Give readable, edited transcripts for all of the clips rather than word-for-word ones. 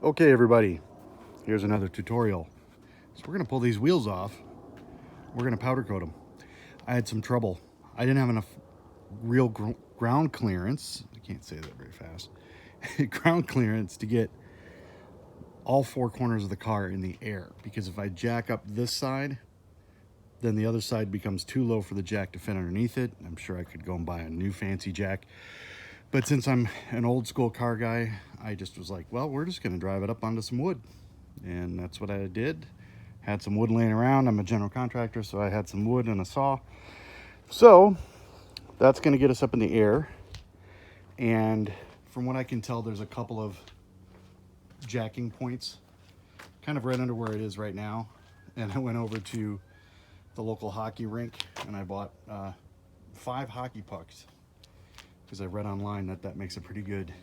Okay everybody, here's another tutorial. So we're going to pull these wheels off. We're going to powder coat them. I had some trouble. I didn't have enough real ground clearance. I can't say that very fast. Ground clearance to get all four corners of the car in the air, because if I jack up this side, then the other side becomes too low for the jack to fit underneath it. I'm sure I could go and buy a new fancy jack, but since I'm an old school car guy, I just was like, well, we're just going to drive it up onto some wood. And that's what I did. Had some wood laying around. I'm a general contractor, so I had some wood and a saw. So that's going to get us up in the air. And from what I can tell, there's a couple of jacking points kind of right under where it is right now. And I went over to the local hockey rink and I bought 5 hockey pucks, because I read online that that makes a pretty good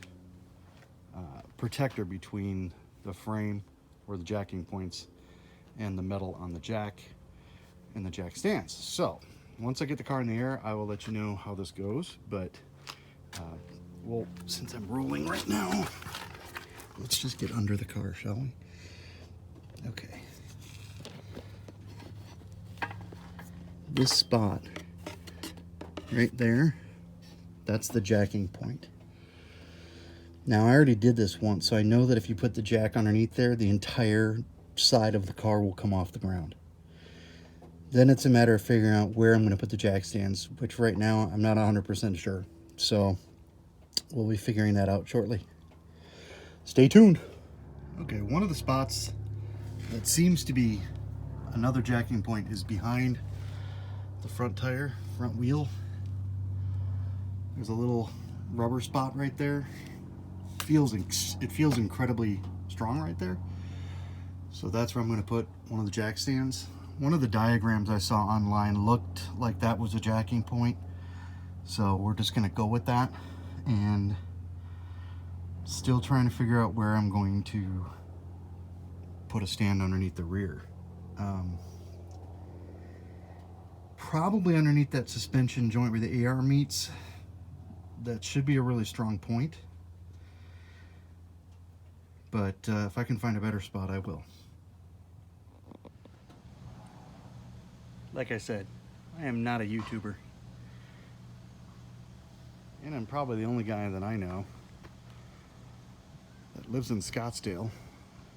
protector between the frame or the jacking points and the metal on the jack and the jack stands. So once I get the car in the air, I will let you know how this goes. But well, since I'm rolling right now, let's just get under the car, shall we? Okay. This spot right there, that's the jacking point. Now I already did this once, so I know that if you put the jack underneath there, the entire side of the car will come off the ground. Then it's a matter of figuring out where I'm going to put the jack stands, which right now I'm not 100% sure. So we'll be figuring that out shortly. Stay tuned. Okay, one of the spots that seems to be another jacking point is behind the front tire, front wheel. There's a little rubber spot right there. It feels incredibly strong right there. So that's where I'm going to put one of the jack stands. One of the diagrams I saw online looked like that was a jacking point. So we're just going to go with that, and still trying to figure out where I'm going to put a stand underneath the rear. Probably underneath that suspension joint where the AR meets. That should be a really strong point. But if I can find a better spot, I will. Like I said, I am not a YouTuber. And I'm probably the only guy that I know that lives in Scottsdale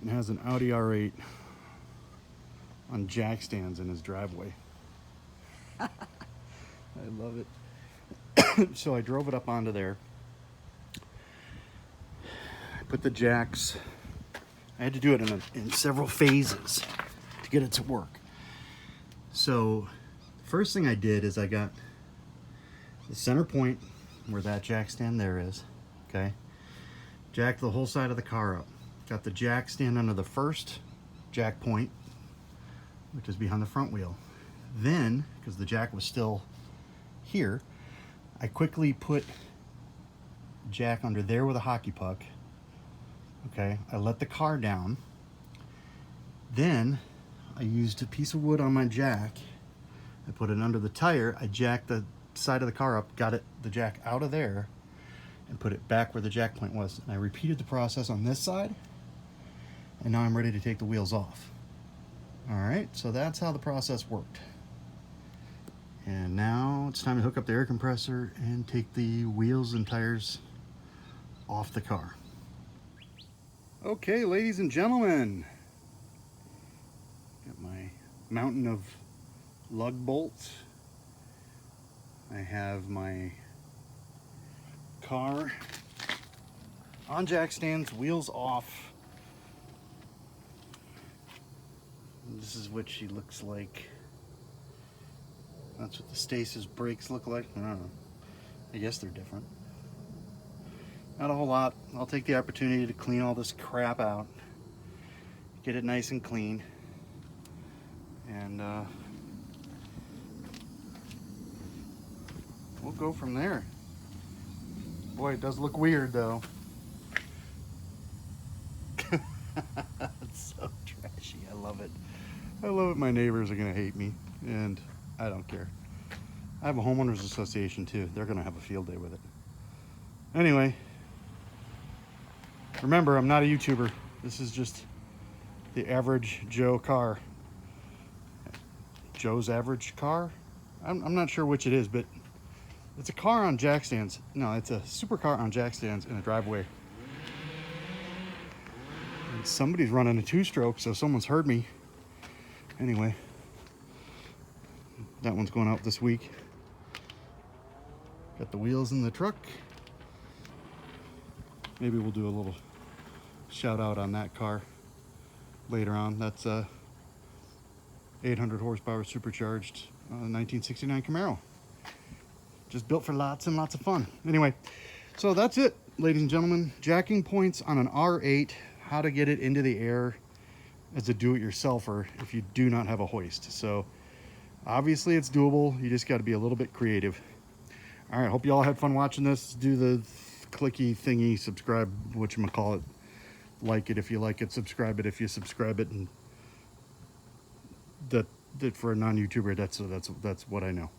and has an Audi R8 on jack stands in his driveway. I love it. So I drove it up onto there. Put the jacks, I had to do it in several phases to get it to work. So the first thing I did is I got the center point where that jack stand there is, okay? Jacked the whole side of the car up. Got the jack stand under the first jack point, which is behind the front wheel. Then, because the jack was still here, I quickly put jack under there with a hockey puck. Okay, I let the car down. Then I used a piece of wood on my jack. I put it under the tire. I jacked the side of the car up, got the jack out of there, and put it back where the jack point was. And I repeated the process on this side, and now I'm ready to take the wheels off. All right, so that's how the process worked. And now it's time to hook up the air compressor and take the wheels and tires off the car. Okay, ladies and gentlemen, got my mountain of lug bolts. I have my car on jack stands, wheels off. And this is what she looks like. That's what the stasis brakes look like. I don't know. I guess they're different. Not a whole lot. I'll take the opportunity to clean all this crap out, get it nice and clean, and we'll go from there. Boy, it does look weird though. It's so trashy. I love it. I love it. My neighbors are gonna hate me, and I don't care. I have a homeowners association too. They're gonna have a field day with it. Anyway, remember, I'm not a YouTuber. This is just the average Joe car. Joe's average car? I'm not sure which it is, but it's a car on jack stands. No, it's a supercar on jack stands in a driveway. And somebody's running a two-stroke, so someone's heard me. Anyway, that one's going out this week. Got the wheels in the truck. Maybe we'll do a little shout out on that car later on. That's a 800 horsepower supercharged 1969 Camaro. Just built for lots and lots of fun. Anyway, so that's it, ladies and gentlemen. Jacking points on an R8, how to get it into the air as a do-it-yourselfer if you do not have a hoist. So obviously it's doable. You just got to be a little bit creative. All right, hope you all had fun watching this. Do the clicky thingy, subscribe, whatchamacallit. Like it if you like it, subscribe it if you subscribe it, and that for a non-YouTuber, that's what I know.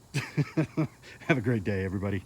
Have a great day, everybody.